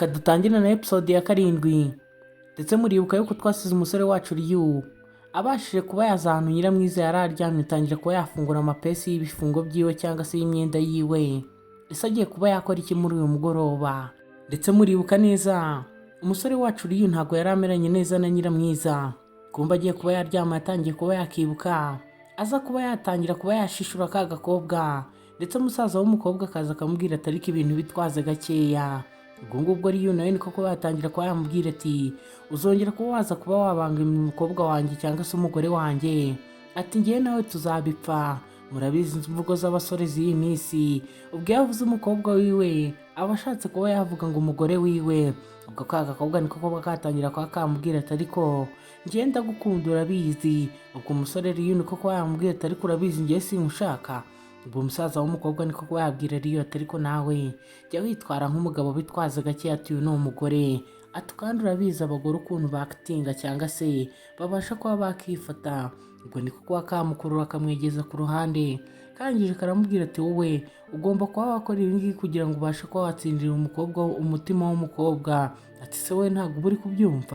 reka dutangire na episode ya 7. Ndetse muribuka yuko twasize umusore wacu Ryu abashije kuba yazahanu Nyiramwiza yari aryamye, tangira kuba yafungura amapesi y'ibifungo byiwe cyangwa se y'imyenda yiwe. Ese agiye kuba yakora iki muri uyu mugoroba? Ndetse muribuka neza umusore wacu Ryu ntago yari ameranye neza na Nyiramwiza. Kumba agiye kuba yaryama yatangiye kuba yakibuka, aza kuba yatangira kuba yashishura ka gakobwa, ndetse umusaza w'umukobwa akaza akamubwira ati ariko ibintu bitwaze gakeya. Ubwo ngubwo Ryu nawe niko kuba yatangira kuba yamubwira ati uzongera kuba waza kuba wabangamira umukobwa wanjye cyangwa se umugore wanjye, ati ngiye nawe tuzabipfa. Murabizi imvugo z'abasore z'iyi minsi, ubwo yavuze umukobwa wiwe aba ashatse kuba yavuga ngo umugore wiwe. Ubwo ka gakobwa niko kuba katangira kuba kamubwira ati ariko ngiye ndagukunda urabizi. Ubwo umusore Ryu niko kuba yamubwira ati ariko urabizi ngiye singushaka. Ubwo umusaza w'umukobwa niko kuba yabwira Ryu ati ariko nawe jya witwara nk'umugabo bitwaza gake, ati uyu ni umugore, ati kandi urabizi abagore ukuntu bakitinga cyangwa se babasha kuba bakifata. Ubwo niko kuba kamukurura akamwegeza ku ruhande, kangije karamubwira ati wowe ugomba kuba wakora ibi ngibi kugira ngo ubashe kuba watsindira umutima w'umukobwa. Ati se we ntabwo uba uri kubyumva?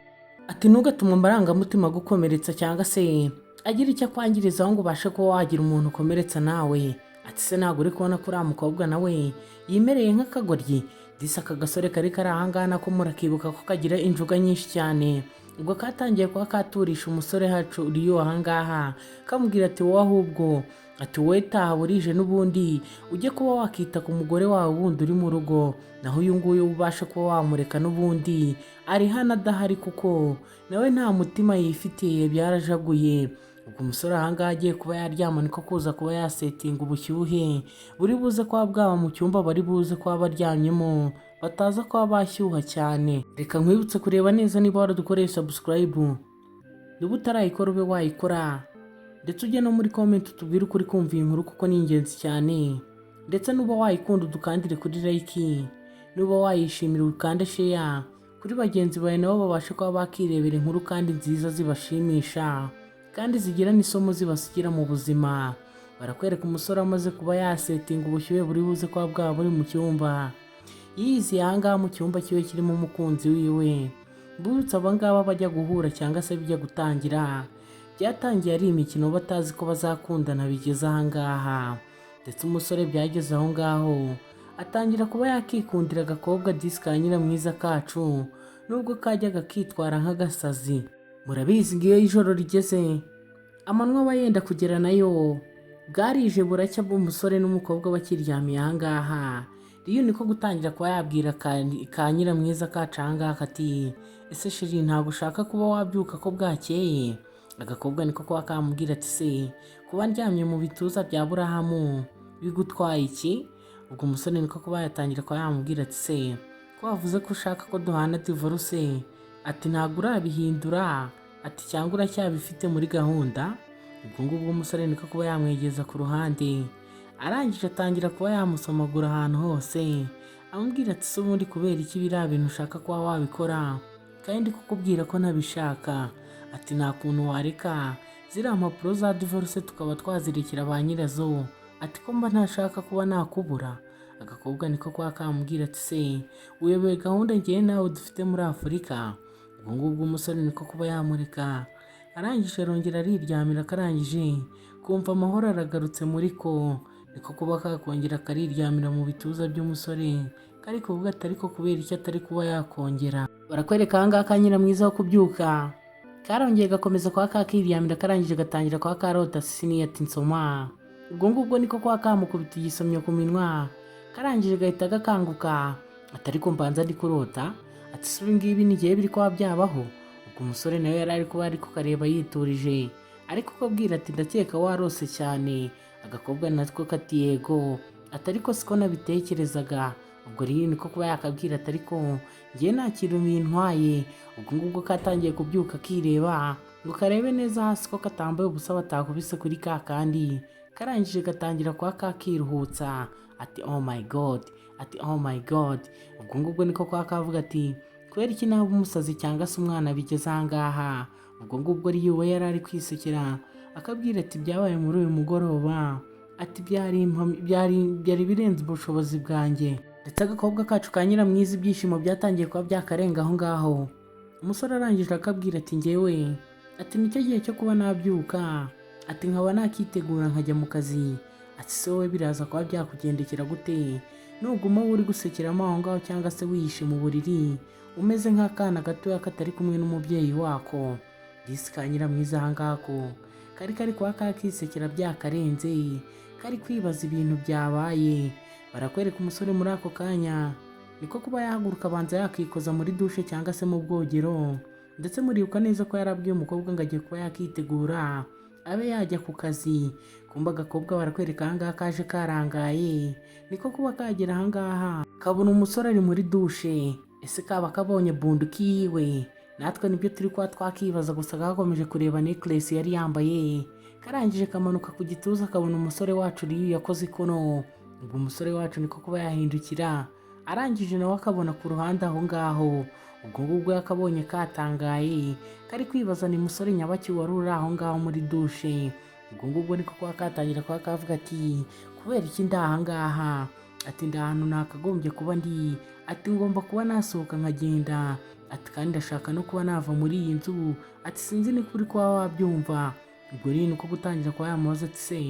Ati ntugatuma amarangamutima gukomeretsa cyangwa se agira icyo akwangiriza aho ngo ubashe kuba wagira umuntu ukomeretsa nawe. Ati se ntabwo uri kubona ko uriya mukobwa nawe yimereye nk'akagoryi? Disa aka gasore kari ahangana ko murakibuka ko kagira injuga nyinshi cyane. Ubwo katangiye kuba katurisha umusore hacu Ryu ahangaha, kamubwira ati wowe ahubwo ati wowe taha burije n'ubundi ujye kuba wakita ku mugore wawe wundi uri mu rugo, naho uyu nguyu ubasha kuba wamureka n'ubundi ari hano adahari kuko nawe nta mutima yifitiye, byarajaguye. Ubwo umusore ahangaha agiye kuba yaryama niko kuza kuba yasetinga ubushyuhe buri buze kuba bwaba mu cyumba bari buze kuba baryamyemo, bataza kuba bashyuha cyane. Reka nkwibutse kureba neza niba waradukoreye subscribe, niba utarayikora ube wayikora, ndetse ujye no muri comment utubwire ukuri kumva iyi nkuru kuko ni ingenzi cyane. Ndetse nuba wayikunda udukandire kuri like, nuba wayishimira ukande share kuri bagenzi bawe nabo babashe kuba bakirebera inkuru kandi nziza zibashimisha kandi zigira n'isomo zibasigira mu buzima. Barakwereka umusore amaze kuba yasetinga ubushyuhe buri buze kuba bwaba buri mu cyumba, yiyiziye ahangaha mu cyumba kiwe kirimo umukunzi wiwe. Mbutse abangaba bajya guhura cyangwa se bijya gutangira, byatangiye ari imikino batazi ko bazakundana bigeze ahangaha. Ndetse umusore byageze aho ngaho atangira kuba yakikundira agakobwa disika Nyiramwiza kacu, nubwo kajyaga kitwara nk'agasazi. Murabizi ngiyo ijoro rigeze amanywa aba yenda kugera nayo, bwarije buracya bw'umusore n'umukobwa bakiryamiye ahangaha. Ryu niko gutangira kuba yabwira ka Nyiramwiza kacu ahangaha ati ese sheri ntabwo ushaka kuba wabyuka ko bwakeye? Agakobwa niko kuba kamubwira ati se kuba ndyamye mu bituza bya Burahamu bigutwaye iki? Ubwo umusore niko kuba yatangira kuba yamubwira ati se ko wavuze ko ushaka ko duhana divorce, ati ntabwo urabihindura, ati cyangwa uracyabifite muri gahunda? Ubwo ngubwo umusore niko kuba yamwegeza ku ruhande, arangije atangira kuba yamusomagura ahantu hose, amubwira ati se ubundi kubera iki biriya bintu ushaka kuba wabikora kandi kukubwira ko ntabishaka? Ati nta kuntu wareka ziriya mpapuro za divorce tukaba twazirekera ba nyirazo, ati ko mba ntashaka kuba nakubura. Agakobwa niko kuba kamubwira ati se uyoboye gahunda ngiye nawe dufite muri Afurika? Ubwo ngubwo umusore niko kuba yamureka, arangije arongera ariryamira. Akarangije kumva amahoro aragarutse muri ko, niko kuba kakongera kariryamira mu bituza by'umusore, kari kuvuga ati ariko kubera icyo atari kuba yakongera. Barakwereka ahangaha ka Nyiramwiza wo kubyuka, karongeye gakomeza kuba kakiryamira. Karangije gatangira kuba karota sini ati nsoma. Ubwo ngubwo niko kuba kamukubita igisomyo ku minwa, karangije gahita gakanguka ati ariko mbanza ndi kurota, ati se ibingibi nigiye biri kuba byabaho? Ubwo umusore nawe yari ari kuba ari kukareba yiturije, ariko kubwira ati ndakeka warose cyane. Agakobwa natwo kati yego, ati ariko siko nabitekerezaga. Ubwo rero niko kuba yakabwira ati ariko ngiye nta kintu bintwaye. Ubwo ngubwo katangiye kubyuka kireba ngo karebe neza hasi ko katambaye ubusa batakubise kuri ka kandi. Karangije gatangira kuba kakiruhutsa ati oh my god, ati oh my god. Ubwo ngubwo niko kuba kavuga ati kubera iki naba umusazi cyangwa se umwana bigeze ahangaha? Ubwo ngubwo Ryu we yari ari kwisekera akabwira ati byabaye muri uyu mugoroba, ati byari birenze ubushobozi bwanjye. ndetse agakobwa kacu ka Nyiramwiza ibyishimo byatangiye kuba byakarenga aho ngaho. Umusore arangije akabwira ati njyewe ati nicyo gihe cyo kuba nabyuka, ati nkaba nakitegura nkajya mu kazi. Ati se wowe biraza kuba byakugendekera gute nuguma uri gusekeramo aho ngaho cyangwa se wihishe mu buriri umeze nk'akana gatoya katari kumwe n'umubyeyi wako. Disi ka Nyiramwiza aha ngako kari kuba kakisekera byakarenze, kari kwibaza ibintu byabaye. Barakwereka umusore muri ako kanya niko kuba yahaguruka abanza yakikoza muri dushe cyangwa se mu bwogero, ndetse muribuka neza ko yarabwiye umukobwa ngo agiye kuba yakitegura abe yajya ku kazi. Kumba agakobwa barakwereka aha ngaha kaje karangaye, niko kuba kagera aha ngaha kabona umusore ari muri dushe. Ese kaba kabonye bunduki yiwe? Natwe nibyo turi kuba twakibaza, gusa gakomeje kureba necklace yari yambaye. Karangije kamanuka ku gituza kabona umusore wacu uriyo yakoze ikono. Ubwo umusore wacu niko kuba yahindukira, arangije nawe akabona ku ruhande aho ngaho. Ubwo ngubwo yakabonye katangaye, kari kwibaza ni musore nyabaki wari uri aho ngaho muri dushe. Ubwo ngubwo niko kuba katangira kuba kavuga ati kubera iki ndi aha ngaha? Ati ndi ahantu nakagombye kuba ndi, ati ngomba kuba nasohoka nkagenda, ati kandi ndashaka no kuba nava muri iyi nzu, ati sinzi ni kuri kuba wabyumva. Ubwo rero niko gutangira kuba yamubaza ati se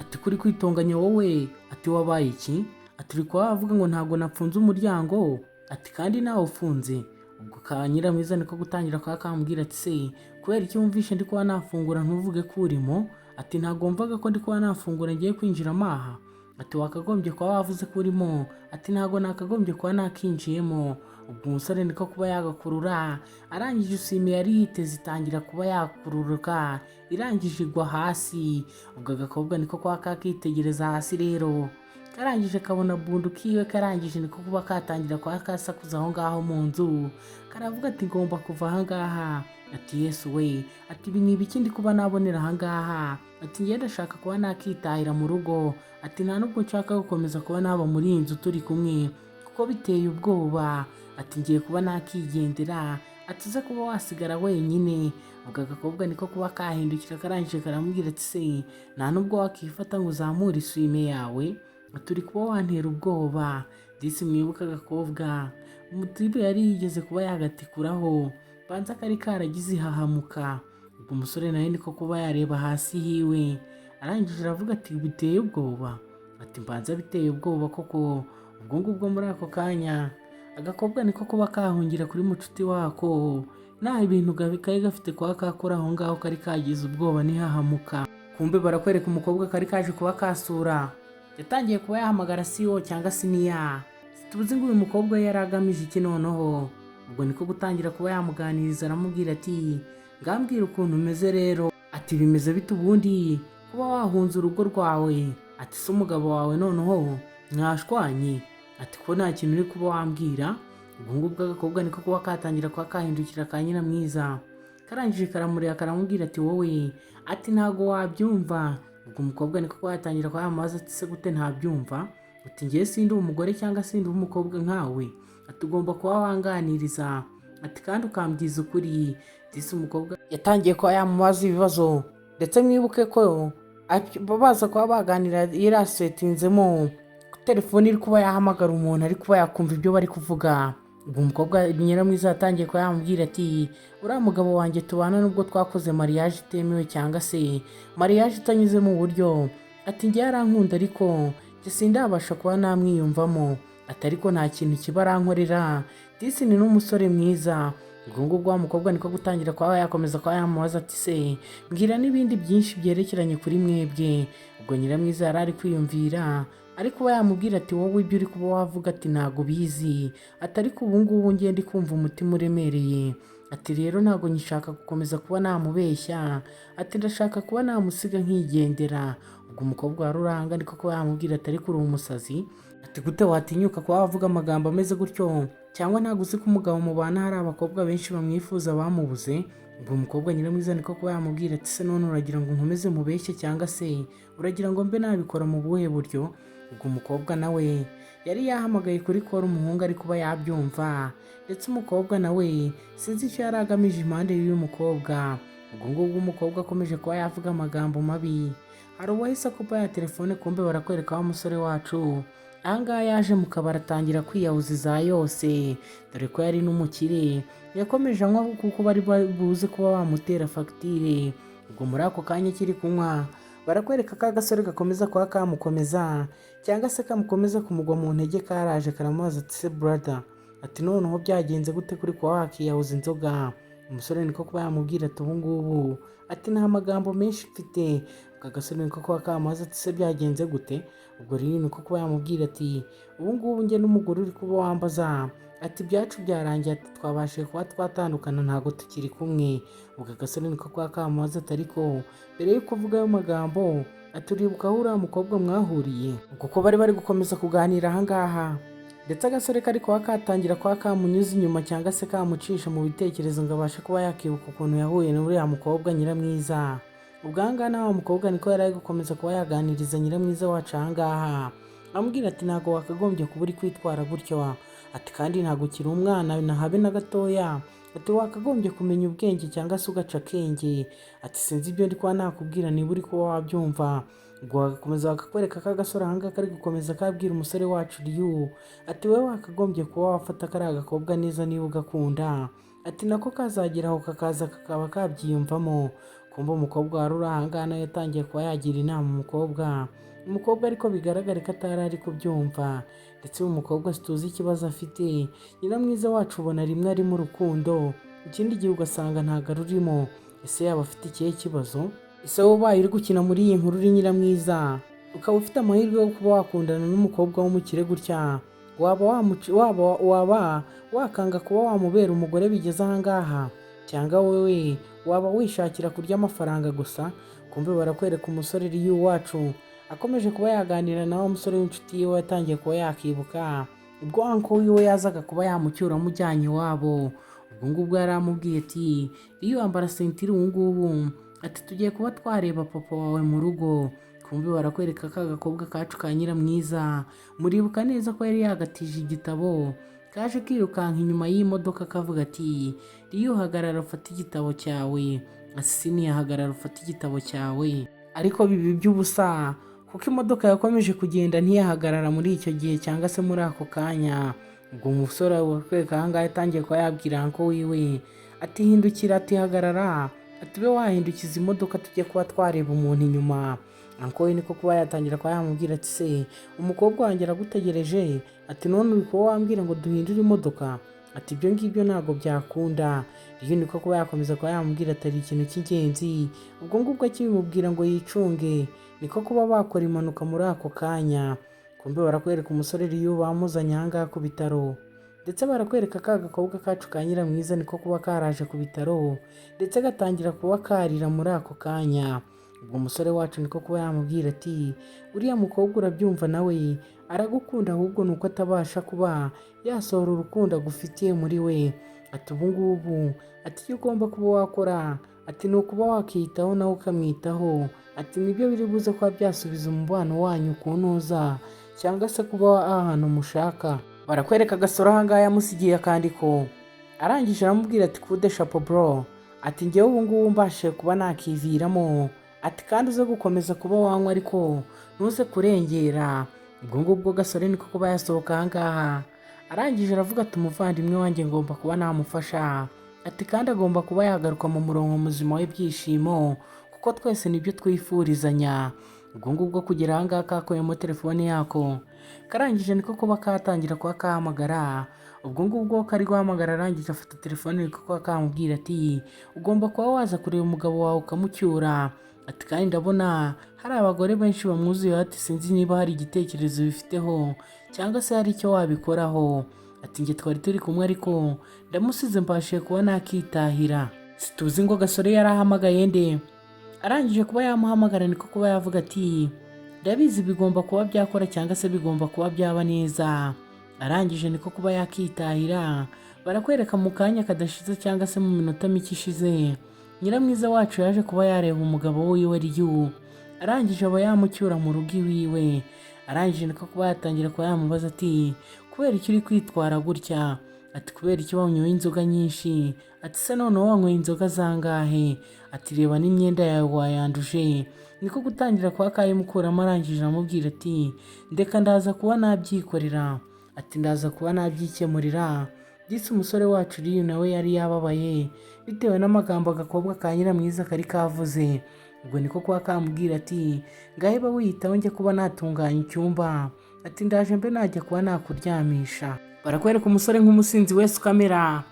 ati kuri kwitonganya wowe, ati wabaye iki? Ati uri kuba wavuga ngo ntabwo napfunze umuryango, ati kandi nawe ufunze. Ubwo ka Nyiramwiza niko gutangira kuba kamubwira ati se kubera iki wumvishe ndi kuba nafungura ntuvuge ko urimo? Ati ntabwo mvaga ko ndi kuba nafungura ngiye kwinjira amaha. Ati wakagombye kuba wavuze ko urimo, ati ntabwo nakagombye kuba nakinjiyemo. Ubwo umusore niko kuba yagakurura, arangije usime yari yiteze itangira kuba yakururuka, irangije igwa hasi. Ubwo agakobwa niko kuba kakitegereza hasi rero, karangije kabona bunduki iwe, karangije niko kuba katangira kuba kasakuza aho ngaho mu nzu. Karavuga ati ngomba kuva aha ngaha. Ati Yesu we, ati ibi ni ibiki ndi kuba nabonera aha ngaha? Ati ngiye ndashaka kuba nakitahira mu rugo, ati nta nubwo nshaka gukomeza kuba naba muri iyi nzu turi kumwe kuko biteye ubwoba. Ati ngiye kuba nakigendera, ati uze kuba wasigara wenyine. Ubwo agakobwa niko kuba kahindukira, karangije karamubwira ati se nta nubwo wakifata ngo uzamure isume yawe, turi kuba wantera ubwoba. Disi mwibuka agakobwa umutibe yari yigeze kuba yagatikuraho, banza kari karagize ihahamuka. Ubwo umusore nawe niko kuba yareba hasi hiwe, arangije aravuga ati biteye ubwoba. Ati mbanza biteye ubwoba koko. Ubwo ngubwo muri ako kanya agakobwa niko kuba kahungira kuri mucuti wako, nta ibintu kari gafite kuba kakora aho ngaho, kari kagize ubwoba n'ihahamuka. Kumbe barakwereka umukobwa kari kaje kuba kasura, yatangiye kuba yahamagara siwo cyangwa siniya. Tubuze ngo uyu mukobwa yari agamije iki noneho. Ubwo niko gutangira kuba yamuganiriza, aramubwira ati ngambwira ukuntu umeze rero. Ati bimeze bite ubundi kuba wahunze urugo rwawe? Ati se umugabo wawe noneho mwashwanye? Ati ko nta kintu uri kuba wambwira. Ubwo ngubwo agakobwa niko kuba katangira kuba kahindukira ka Nyiramwiza, karangije karamureba karamubwira ati wowe, ati ntago wabyumva. Ubwo umukobwa niko kuba yatangira kuba yamubaza ati se gute ntabyumva? Ati ngiye sindi umugore cyangwa sindi umukobwa nkawe, ati ugomba kuba wanganiriza, ati kandi ukambwiza ukuri. Disi umukobwa yatangiye kuba yamubaza ibibazo, ndetse mwibuke ko baza kuba baganira yarasetinzemo telefone iri kuba yahamagara umuntu ari kuba yakumva ibyo bari kuvuga. Ubwo umukobwa Nyiramwiza yatangiye kuba yamubwira ati uriya mugabo wanjye tubana nubwo twakoze mariage itemewe cyangwa se mariage itanyuze mu buryo, ati njye yarankunda ariko njye sindabasha kuba namwiyumvamo, ati ariko nta kintu kiba arankorera. Disi ni n'umusore mwiza. Ubwo ngubwo wa mukobwa niko gutangira kuba yakomeza kuba yamubaza ati se mbwira n'ibindi byinshi byerekeranye kuri mwebwe. Ubwo Nyiramwiza yari ari kwiyumvira, ariko kuba yamubwira ati wowe ibyo uri kuba wavuga ati ntago bizi, ati ariko ubu ngubu ngiye ndi kumva umutima uremereye, ati rero ntago nyishaka gukomeza kuba namubeshya, ati ndashaka kuba namusiga nkigendera. Ubwo umukobwa wa Ruranga niko kuba yamubwira ati ariko uri umusazi, ati gute watinyuka kuba wavuga amagambo ameze gutyo? Cyangwa ntago uzi ko umugabo mubana hari abakobwa benshi bamwifuza bamubuze? Ubwo umukobwa Nyiramwiza niko kuba yamubwira ati se none uragira ngo nkomeze mubeshye cyangwa se uragira ngo mbe nabikora mu buhe buryo? Ubwo umukobwa nawe yari yahamagaye kuri kora umuhungu ari kuba yabyumva, ndetse umukobwa nawe sinzi icyo yari agamije impande y'uyu mukobwa. Ubwo ngubwo umukobwa akomeje kuba yavuga amagambo mabi, hari uwahise akupa ya telefone. Kumbe barakwereka wa musore wacu ahangaha yaje mu kabari atangira kwiyahuza iza yose, dore ko yari n'umukire. Yakomeje anywa kuko bari buze kuba bamutera fagitire. Ubwo muri ako kanya akiri kunywa barakwereka ko agasore gakomeza kuba kamukomeza cyangwa se kamukomeza kumugwa mu ntege. Karaje karamubaza ati se brother, ati noneho byagenze gute kuri kuba wakiyahuza inzoga? Umusore niko kuba yamubwira ati ubu ngubu ati nta magambo menshi mfite. Agasore niko kuba kamubaza ati se byagenze gute? Ubwo rero niko kuba yamubwira ati ubu ngubu njye n'umugore uri kuba wambaza ati ibyacu byarangiye, ati twabashije kuba twatandukana ntabwo tukiri kumwe. Ubwo agasore niko kuba kamubaza ati ariko mbere y'uko uvuga ayo magambo ati uribuka aho uriya mukobwa mwahuriye? Kuko bari gukomeza kuganira ahangaha, ndetse agasore kari kuba katangira kuba kamunyuza inyuma cyangwa se kamucisha mu bitekerezo ngo abashe kuba yakibuka ukuntu yahuye n'uriya mukobwa nyiramwiza. Ubwo ahangaha nawe umukobwa niko yari ari gukomeza kuba yaganiriza nyiramwiza wacu ahangaha, amubwira ati ntabwo wakagombye kuba uri kwitwara gutyo, ati kandi ntabwo ukiri umwana na habe na gatoya, ati wakagombye kumenya ubwenge cyangwa se ugaca akenge. Ati sinzi ibyo ndi kuba nakubwira niba uri kuba wabyumva. Ubwo bagakomeza bakakwereka ko agasore ahangaha kari gukomeza kabwira umusore wacu Ryu ati wowe wakagombye kuba wafata kariya gakobwa neza niba ugakunda, ati nako kazageraho kakaza kakaba kabyiyumvamo. Kumva umukobwa wari uri ahangaha nawe yatangiye kuba yagira inama umukobwa ariko bigaragare ko atari ari kubyumva, ndetse uyu mukobwa situzi ikibazo afite. Nyiramwiza wacu ubona rimwe ari mu rukundo, ikindi gihe ugasanga ntabwo arurimo. Ese yaba afite ikihe kibazo? Ese wowe ubaye uri gukina muri iyi nkuru uri nyiramwiza ukaba ufite amahirwe yo kuba wakundana n'umukobwa w'umukire gutya, waba wakanga kuba wamubera umugore bigeze ahangaha, cyangwa wowe waba wishakira kurya amafaranga gusa? Kumbe barakwereka umusore Ryu wacu akomeje kuba yaganira na wa musore w'inshuti ye yatangiye kuba yakibuka ubwo anko wiwe yazaga kuba yamucyura amujyanye iwabo. Ubwo ngubwo yari amubwiye ati Ryu ambara sentire ubu ngubu, ati tugiye kuba twareba papa wawe mu rugo. Kumbe barakwereka ka gakobwa kacu ka nyiramwiza, muribuka neza ko yari yagatije igitabo, kaje kirukanka inyuma y'imodoka kavuga ati Ryu hagarara ufate igitabo cyawe. Asini yahagarara ufate igitabo cyawe, ariko bibi by'ubusa kuko imodoka yakomeje kugenda ntiyahagarara muri icyo gihe cyangwa se muri ako kanya. Ubwo umusore wakwereka ahangaha yatangiye kuba yabwira anko wiwe ati hindukira, ati hagarara, ati be wahindukiza imodoka tujye kuba twareba umuntu inyuma. Anko we niko kuba yatangira kuba yamubwira ati se umukobwa wanjye aragutegereje, ati none uri kuba wambwira ngo duhindure imodoka? Ati ibyo ngibyo ntabwo byakunda. Rero niko kuba yakomeza kuba yamubwira atari ikintu cy'ingenzi. Ubwo ngubwo akibimubwira ngo yicunge niko kuba bakora impanuka muri ako kanya. Kumbe barakwereka umusore Ryu bamuzanye ahangaha ku bitaro, ndetse barakwereka ka gakobwa kacu ka nyiramwiza niko kuba karaje ku bitaro, ndetse gatangira kuba karira muri ako kanya. Ubwo umusore wacu niko kuba yamubwira ati uriya mukobwa urabyumva nawe aragukunda, ahubwo nuko atabasha kuba yasohora urukundo agufitiye muri we. Ati ubu ngubu ati icyo ugomba kuba wakora ati ni ukuba wakiyitaho nawe ukamwitaho, ati nibyo biri buze kuba byasubiza umubano wanyu kunoza cyangwa se kuba ahantu mushaka. Barakwereka agasoro ahangaha yamusigiye akandiko, arangije aramubwira ati kude shapo bro, ati njyewe ubu ngubu mbashe kuba nakiviramo, ati kandi uze gukomeza kuba wanywa ariko ntuze kurengera. Ubwo ngubwo gasore niko kuba yasohoka ahangaha, arangije aravuga ati umuvandimwe wanjye ngomba kuba namufasha, ati kandi agomba kuba yagaruka mu murongo muzima w'ibyishimo kuko twese nibyo twifurizanya. Ubwo ngubwo kugera ahangaha kakuyemo telefone yako, karangije niko kuba katangira kuba kahamagara. Ubwo ngubwo kari guhamagara arangije afata telefone niko kuba kamubwira ati ugomba kuba waza kureba umugabo wawe ukamucyura, ati kandi ndabona hari abagore benshi bamwuzuye, ati sinzi niba hari igitekerezo bifiteho cyangwa se hari icyo wabikoraho. Ati njye twari turi kumwe ariko ndamusize mbashe kuba nakitahira. Situzi ngo gasore yarahamagaye nde, arangije kuba yamuhamagara niko kuba yavuga ati ndabizi bigomba kuba byakora cyangwa se bigomba kuba byaba neza. Arangije niko kuba yakitahira. Barakwereka mu kanya kadashize cyangwa se mu minota mike ishize nyiramwiza wacu yaje kuba yareba umugabo wiwe Ryu, arangije aba yamucyura mu rugo iwiwe. Arangije niko kuba yatangira kuba yamubaza ati kubera icyo uri kwitwara gutya, ati kubera iki wanyoye inzoga nyinshi, ati se noneho wanyweye inzoga zangahe, ati reba n'imyenda yawe wayanduje. Niko gutangira kwa kayimukuramo arangije aramubwira ati ndeka ndaza kuba nabyikorera, ati ndaza kuba nabyikemurira. Disi umusore wacu Riyu nawe yari yababaye bitewe n'amagambo agakobwa ka Nyiramwiza kari kavuze. Ubwo niko kuba kamubwira ati ngaheba wiyitaho njye kuba natunganya icyumba, ati ndaje mbe najya kuba nakuryamisha. Barakwereka umusore nk'umusinzi wese ukamera,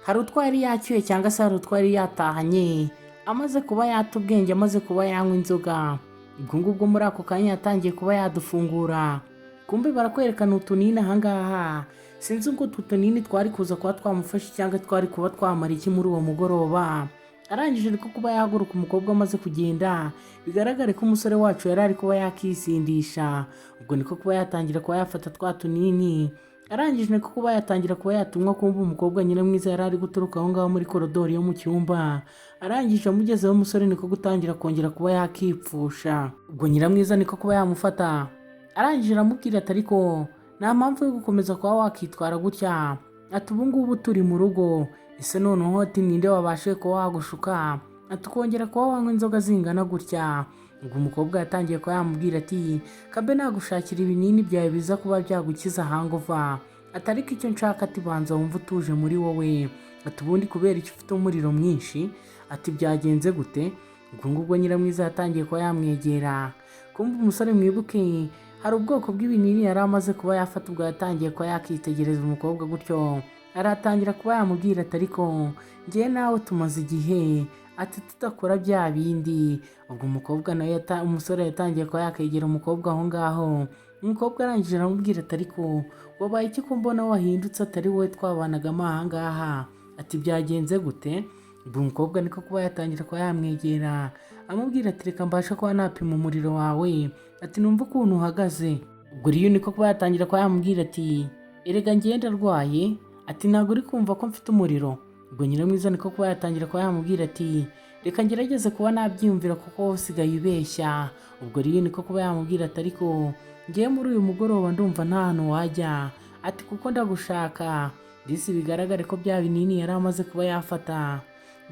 hari utwo yari yacyuye cyangwa se hari utwo yari yatahanye amaze kuba yata ubwenge, amaze kuba yanywa inzoga. Ubwo ngubwo muri ako kanya yatangiye kuba yadufungura. Kumbe barakwerekana utunini ahangaha, sinzi ngo utu tunini twari kuza kuba twamufashe cyangwa twari kuba twamara iki muri uwo mugoroba. Arangije ariko kuba yahaguruka umukobwa amaze kugenda, bigaragare ko umusore wacu yari ari kuba yakisindisha. Ubwo niko kuba yatangira kuba yafata twa tunini, arangije niko kuba yatangira kuba yatumwa kumva umukobwa Nyiramwiza yari ari guturuka aho ngaho muri korodori yo mu cyumba. Arangije amugezeho umusore niko gutangira kongera kuba yakipfusha. Ubwo Nyiramwiza niko kuba yamufata, arangije aramubwira ati ariko nta mpamvu yo gukomeza kuba wakitwara gutya, ati ubu ngubu turi mu rugo, ese noneho ati ninde wabashe kuba wagushuka, ati ukongera kuba wanywa inzoga zingana gutya. Ubwo umukobwa yatangiye kuba yamubwira ati kabe nagushakira ibinini byawe biza kuba byagukiza hangova, ati ariko icyo nshaka ati banza wumva utuje muri wowe, ati ubundi kubera icyo ufite umuriro mwinshi, ati byagenze gute. Ubwo ngubwo Nyiramwiza yatangiye kuba yamwegera. Kumva umusore mwibuke hari ubwoko bw'ibinini yari amaze kuba yafata. Ubwo yatangiye kuba yakitegereza umukobwa gutyo, aratangira kuba yamubwira ati ariko njye nawe tumaze igihe, ati tudakora bya bindi. Ubwo umukobwa nawe umusore yatangiye kuba yakegera umukobwa aho ngaho. Umukobwa arangije aramubwira ati ariko wabaye iki ko mbona wahindutse, atari wowe twabanagamo aha ngaha, ati byagenze gute. Ubwo umukobwa niko kuba yatangira kuba yamwegera amubwira ati reka mbasha kuba napima umuriro wawe, ati numva ukuntu uhagaze. Ubwo Riyu niko kuba yatangira kuba yamubwira ati erega ngenda arwaye, ati ntabwo uri kumva ko mfite umuriro. Ubwo Nyiramwiza niko kuba yatangira kuba yamubwira ati reka ngerageze kuba nabyiyumvira kuko wowe usigaye ubeshya. Ubwo Riyu niko kuba yamubwira ati ariko ngiye muri uyu mugoroba ndumva nta hantu wajya, ati kuko ndagushaka. Disi bigaragare ko bya binini yari amaze kuba yafata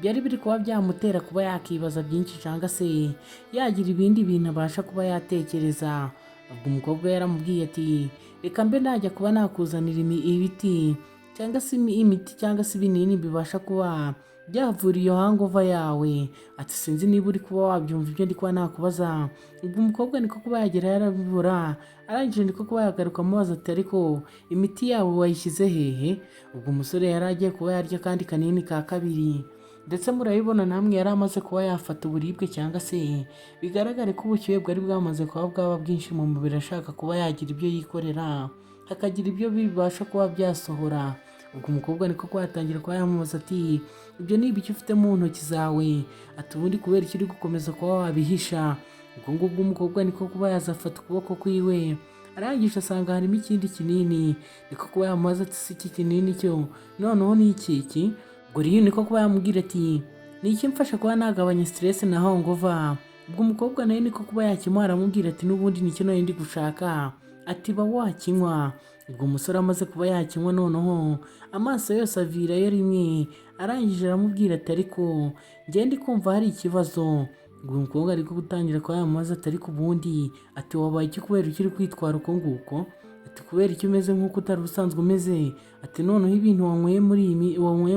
byari biri kuba byamutera kuba yakibaza byinshi cyangwa se yagira ibindi bintu abasha kuba yatekereza. Ubwo umukobwa yaramubwiye ati reka mbe najya kuba nakuzanira ibiti cyangwa se imiti cyangwa se ibinini bibasha kuba byavura iyo hangova yawe, ati sinzi niba uri kuba wabyumva ibyo ndi kuba nakubaza. Ubwo umukobwa niko kuba yagera yarabibura, arangije niko kuba yagaruka amubaza ati ariko imiti yawe wayishyize hehe. Ubwo umusore yari agiye kuba yarya kandi kanini ka kabiri, ndetse murabibona namwe yari amaze kuba yafata uburibwe cyangwa se bigaragare ko ubushyuhe bwari bwamaze kuba bwaba bwinshi mu mubiri, ashaka kuba yagira ibyo yikorera hakagira ibyo bibasha kuba byasohora. Ubwo umukobwa niko kuba yatangira kuba yamubaza ati ibyo ni ibiki ufite mu ntoki zawe, ati ubundi kubera icyo uri gukomeza kuba wabihisha. Ubwo ngubwo umukobwa niko kuba yazafata ukuboko kwiwe, arangije asanga harimo ikindi kinini. Niko kuba yamubaza ati si iki kinini cyo noneho ni iki? Ubwo Riyu niko kuba yamubwira ati ni iki mfasha kuba nagabanya stress na hangova. Ubwo umukobwa nawe niko kuba yakimuha aramubwira ati n'ubundi nicyo nari ndi gushaka, ati ba wakinywa. Ubwo umusore amaze kuba yakinywa noneho amaso yose avirayo rimwe, arangije aramubwira ati ariko njye ndi kumva hari ikibazo. Ubwo umukobwa ariko gutangira kuba yamubaza ati ariko ubundi ati wabaye iki kubera ukiri kwitwara uko nguko, ati kubera icyo umeze nk'uko utari usanzwe umeze, ati noneho ibintu wanyweye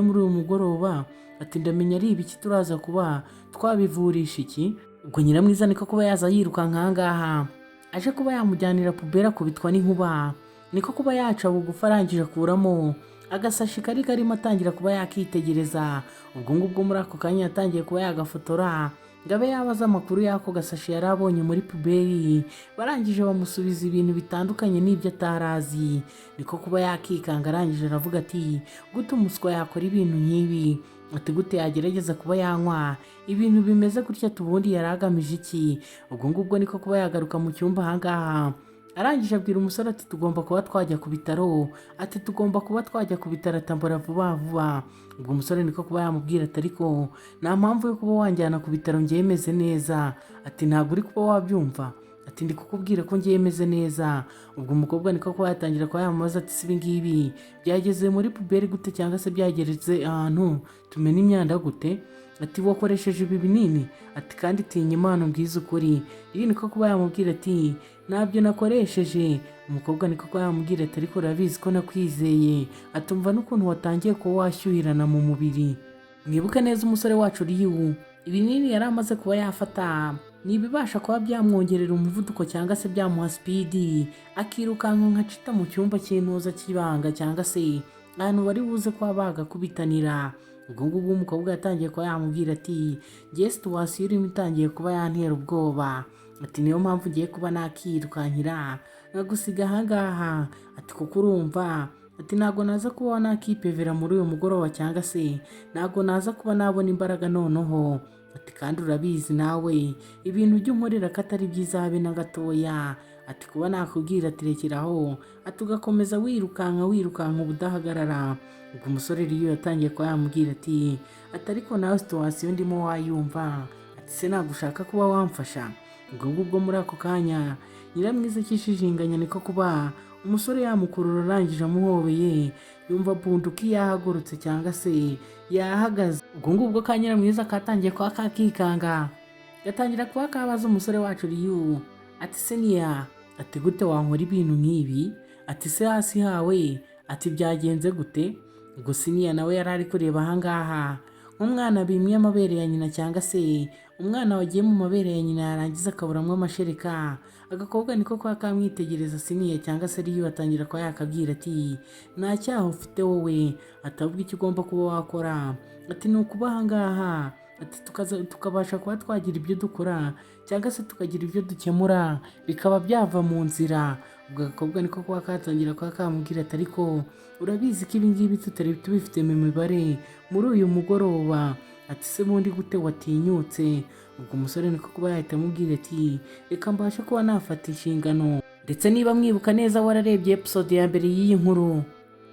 muri uyu mugoroba, ati ndamenya ari ibiki turaza kuba twabivurisha iki. Ubwo Nyiramwiza niko kuba yaza yirukanka aha ngaha aje kuba yamujyanira pubera kubitwa n'inkuba. Niko kuba yaca bugufi arangije akuramo agasashi kari karimo atangira kuba yakitegereza. Ubwo ngubwo muri ako kanya yatangiye kuba yagafotora ngo abe yabaza amakuru y'ako gasashi yari abonye muri puberi. Barangije bamusubiza ibintu bitandukanye n'ibyo atarazi. Niko kuba yakikanga arangije aravuga ati gute umuswa yakora ibintu nk'ibi, ati gute yagerageza kuba yanywa ibintu bimeze gutya, tubundi yari agamije iki. Ubwo ngubwo niko kuba yagaruka mu cyumba aha ngaha, arangije abwira umusore ati tugomba kuba twajya ku bitaro, ati tugomba kuba twajya ku bitaro atambura vuba vuba. Ubwo umusore niko kuba yamubwira ati ariko nta mpamvu yo kuba wanjyana ku bitaro njye meze neza, ati ntabwo uri kuba wabyumva, ati ndi kukubwira ko ngiye meze neza. Ubwo umukobwa niko kuba yatangira kuba yamubaza ati ibi ngibi byageze muri puberi gute, cyangwa se byageretse ahantu tumena imyanda gute? Ati wakoresheje ibi binini? Ati kandi tinya Imana umbwize ukuri. Iyi niko kuba yamubwira ati ntabyo nakoresheje. Umukobwa niko kuba yamubwira ati ariko urabizi ko nakwizeye. Atumva n'ukuntu watangiye kuba washyuhirana mu mubiri. Mwibuke neza umusore wacu Reba, ibinini yari amaze kuba yafata ntibibasha kuba byamwongerera umuvuduko cyangwa se byamuha sipidi, akirukanka nkacita mu cyumba cy'intuza cy'ibanga cyangwa se ahantu bari buze kuba bagakubitanira. Ubwo ngubwo umukobwa yatangiye kuba yamubwira ati ngiye situwasiyo irimo itangiye kuba yantera ubwoba. Ati niyo mpamvu ngiye kuba nakirukankira nkagusiga ahangaha. Ati kuko urumva, ati ntabwo naza kuba nakipevera muri uyu mugoroba, cyangwa se ntabwo naza kuba nabona imbaraga noneho. Ati kandi urabizi nawe ibintu ujya unkorera ko atari byiza habe na gatoya. Ati kuba nakubwira ati rekeraho, ati ugakomeza wirukanka ubudahagarara. Ubwo umusore Reba yatangiye kuba yamubwira ati ariko nawe situwasiyo ndimo wayumva. Ati se nagushaka kuba wamfasha? Ubwo ngubwo muri ako kanya Nyiramwiza akishijinganya niko kuba umusore yamukurura arangije amuhobeye, yumva bunduki yahagurutse cyangwa se yahagaze. Ubwo ngubwo ka Nyiramwiza katangiye kuba kakikanga, gatangira kuba kabaza umusore wacu Reba ati se niya, ati gute wankora ibintu nk'ibi? Ati se hasi hawe, ati byagenze gute? Ubwo Siniya nawe yari ari kureba ahangaha nk'umwana bimye amabere ya nyina, cyangwa se umwana wagiye mu mabere ya nyina yarangiza akaburamwo amashereka. Agakobwa niko kuba kamwitegereza Siniya cyangwa se Reba atangira kuba yakabwira ati nta cyaha ufite wowe, atabwo icyo ugomba kuba wakora. Ati ni ukuba ahangaha, ati tukabasha kuba twagira ibyo dukora cyangwa se tukagira ibyo dukemura bikaba byava mu nzira. Ubwo agakobwa niko kuba katangira kuba kamubwira ati ariko urabizi ko ibi ngibi tutari tubifite mu mibare muri uyu mugoroba. Ati se bundi gute watinyutse? Ubwo umusore niko kuba yahita amubwira ati reka mbashe kuba nafata inshingano. Ndetse niba mwibuka neza wararebye episode ya mbere y'iyi nkuru,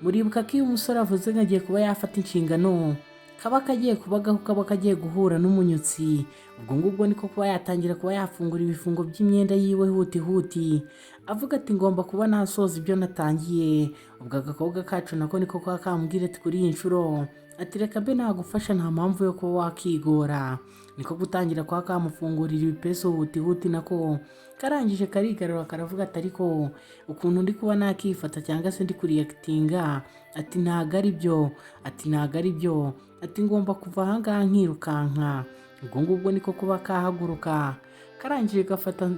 muribuka ko iyo umusore avuze ngo agiye kuba yafata inshingano kaba kagiye kubagaho, kaba kagiye guhura n'umunyutsi. Ubwo ngubwo niko kuba yatangira kuba yafungura ibifungo by'imyenda yiwe huti avuga ati ngomba kuba nasoza ibyo natangiye. Ubwo agakobwa kacu nako niko kuba kamubwira ati kuri iyi nshuro, ati reka mbe nagufasha, nta mpamvu yo kuba wakigora. Niko gutangira kuba kamufungurira ibipeso huti nako karangije karigarura karavuga ati ariko ukuntu ndi kuba nakifata cyangwa se ndi kuriyakitinga, ati ntago ari byo, ati ntago ari byo, ati ngomba kuva ahangaha nkirukanka. Ubwo ngubwo niko kuba kahaguruka karangije gafata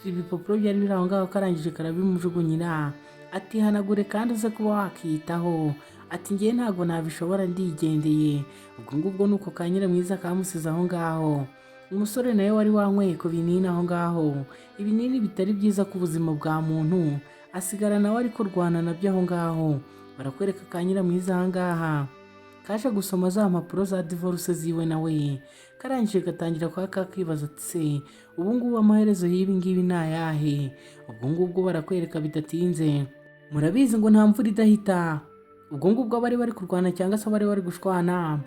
ibipapuro byari biri aho ngaho, karangije karabimujugunyira. Ati hanagure kandi uze kuba wakiyitaho. Ati ngiye ntabwo nabishobora ndigendeye. Ubwo ngubwo nuko ka Nyiramwiza kamusize aho ngaho. Umusore nawe wari wanyweye ku binini aho ngaho, ibinini bitari byiza ku buzima bwa muntu, asigara nawe ari kurwana nabyo aho ngaho. Barakwereka ka Nyiramwiza aha ngaha kaje gusoma za mpapuro za divorce ziwe nawe, karangije gatangira kuba kakibaza ati se ubu ngubu amaherezo y'ibi ngibi ni ayahe? Ubwo ngubwo barakwereka bidatinze, murabizi ngo nta mvura idahita. Ubwo ngubwo bari kurwana cyangwa se bari gushwana,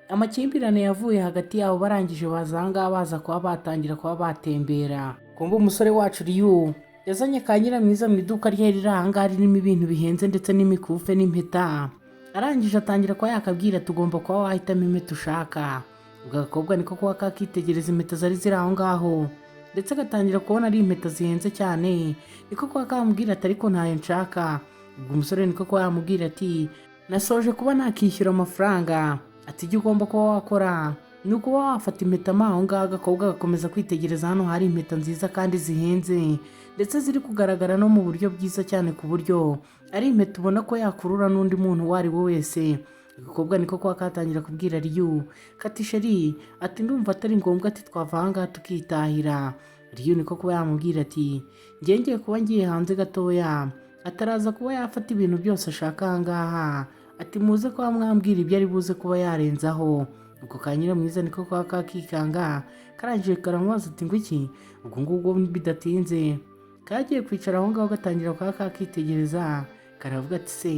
amakimbirane yavuye hagati yabo, barangije bazanga baza kuba batangira kuba batembera. Kumva umusore wacu Reba yazanye ka Nyiramwiza mu iduka rye riri aha ngaha ririmo ibintu bihenze ndetse n'imikufe n'impeta. Arangije atangira kuba yakabwira tugomba kuba wahitamo impeta ushaka. Ubwo agakobwa niko kuba kakitegereza impeta zari ziri aho ngaho, ndetse agatangira kubona ari impeta zihenze cyane. Niko kuba kamubwira ati ariko ntayo nshaka. Ubwo umusore niko kuba yamubwira ati nasoje kuba nakishyura amafaranga. Ati icyo ugomba kuba wakora ni ukuba wafata impeta aho ngaho. Agakobwa gakomeza kwitegereza hano hari impeta nziza kandi zihenze ndetse ziri kugaragara no mu buryo bwiza cyane, ku buryo ari impeta ubona ko yakurura n'undi muntu uwo ari we wese. Agakobwa niko kuba katangira kubwira Reba kati sheri, ati ndumva atari ngombwa, ati twava aha ngaha tukitahira. Reba niko kuba yamubwira ati ngiye kuba ngiye hanze gatoya, ataraza kuba yafata ibintu byose ashaka aha ngaha. Ati muze kuba mwambwira ibyo ari buze kuba yarenzaho. Ubwo ka Nyiramwiza niko kuba kakikanga, karangije karamubaza ati ngo iki? Ubwo ngubwo bidatinze kagiye kwicara aho ngaho gatangira kuba kakitegereza, karavuga ati se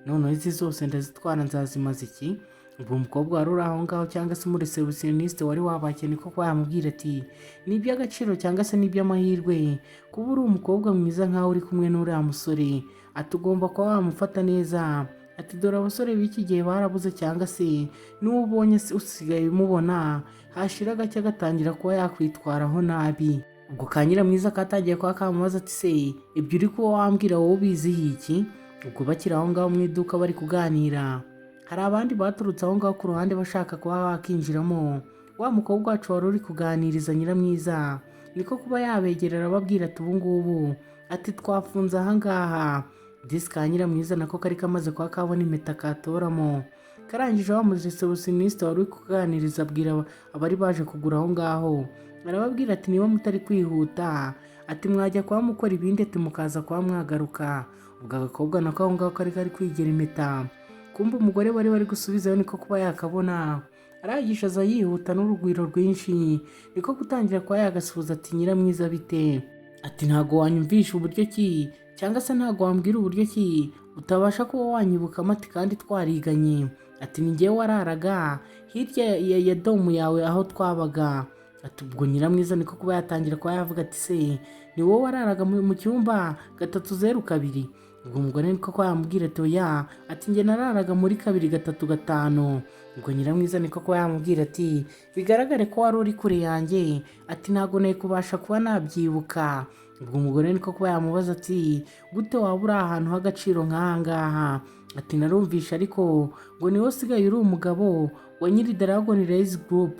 noneho izi zose ndazitwara nzazimaza iki? ubwo umukobwa wari uri aho ngaho cyangwa se umuresebusiyonisite wari wabakene koko yamubwira ati ni iby'agaciro cyangwa se ni iby'amahirwe kuba uri umukobwa mwiza nkaho uri kumwe n'uriya musore, ati ugomba kuba wamufata neza, ati dore abasore b'iki gihe barabuze cyangwa se n'uwo ubonye usigaye umubona hashira gake agatangira kuba yakwitwaraho nabi. Ubwo ka Nyiramwiza katangiye kuba kamubaza ati se ibyo uri kuba wambwira wowe ubiziho iki? Ubwo bakiri aho ngaho mu iduka bari kuganira, hari abandi baturutse aho ngaho ku ruhande bashaka kuba bakinjiramo. Wa mukobwa wacu wari uri kuganiriza Nyiramwiza niko kuba yabegerera ababwira ati ubu ngubu ati twafunze aha ngaha. Disi ka Nyiramwiza nako kari kamaze kuba kabona impeta katoramo. Karangije wa muresebusiyonisite wari uri kuganiriza abwira abari baje kugura aho ngaho, arababwira ati niba mutari kwihuta ati mwajya kuba mukora ibindi ati mukaza kuba mwagaruka. Ubwo agakobwa nako aho ngaho kari kwigera impeta, kumva umugore bari gusubizayo niko kuba yakabona, aragisha aza yihuta n'urugwiro rwinshi, niko gutangira kuba yagasuhuza ati Nyiramwiza bite? Ati ntago wanyumvisha uburyo ki cyangwa se ntago wambwira uburyo ki utabasha kuba wanyibukamo ati kandi twariganye, ati ni njyewe wararaga hirya ya domu yawe aho twabaga. Ati ubwo Nyiramwiza niko kuba yatangira kuba yavuga ati se ni wowe wararaga mu cyumba 302? Ubwo umugore niko kuba yamubwira ati oya, ati njye nararaga muri 235. Ubwo Nyiramwiza niko kuba yamubwira ati bigaragare ko wari uri kure yanjye, ati ntago naye kubasha kuba nabyibuka. Ubwo umugore niko kuba yamubaza ati gute waba uri ahantu h'agaciro nk'aha ngaha? Ati narumvisha ariko ngo niwe usigaye uri umugabo wa nyiri Dragon Race Group.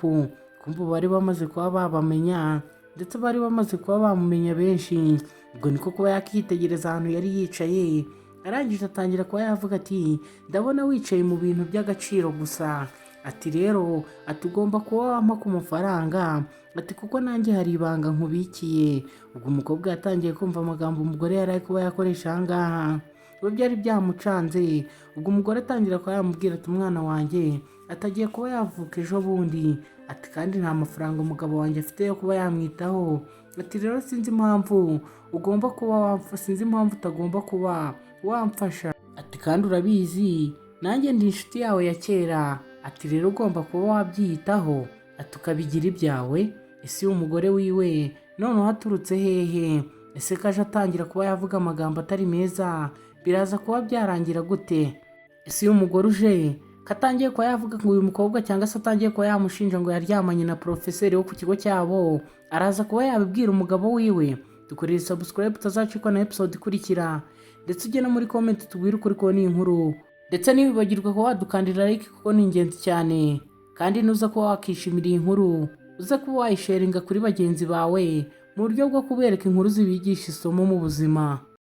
Kumva bari bamaze kuba babamenya ndetse bari bamaze kuba bamumenya benshi. Ubwo niko kuba yakitegereza ahantu yari yicaye, arangije atangira kuba yavuga ati ndabona wicaye mu bintu by'agaciro gusa, ati rero ati ugomba kuba wampa ku mafaranga, ati kuko nanjye hari ibanga nkubikiye. Ubwo umukobwa yatangiye kumva amagambo umugore yari ari kuba yakoresha aha ngaha, we byari byamucanze. Ubwo umugore atangira kuba yamubwira ati umwana wanjye atagiye kuba yavuka ejo bundi, ati kandi nta mafaranga umugabo wanjye afite yo kuba yamwitaho, ati rero sinzi impamvu ugomba kuba sinzi impamvu utagomba kuba wamfasha, ati kandi urabizi nanjye ndi inshuti yawe ya kera, ati rero ugomba kuba wabyiyitaho, ati ukabigira ibyawe. Ese uyu mugore wiwe noneho aturutse hehe? Ese kaje atangira kuba yavuga amagambo atari meza, biraza kuba byarangira gute? Ese uyu mugore uje katangiye kuba yavuga ngo uyu mukobwa cyangwa se atangiye kuba yamushinja ngo yaryamanye na porofeseri wo ku kigo cyabo, araza kuba yabibwira umugabo wiwe? Dukorere subscribe utazacikwa na episode ikurikira, ndetse ujye no muri comment tubwire ukuri ko ni inkuru, ndetse nibibagirwa kuba wadukandira like kuko ni ingenzi cyane. Kandi nuza kuba wakishimira iyi nkuru uza kuba wayisharinga kuri bagenzi bawe mu buryo bwo kubereka inkuru zibigisha isomo mu buzima.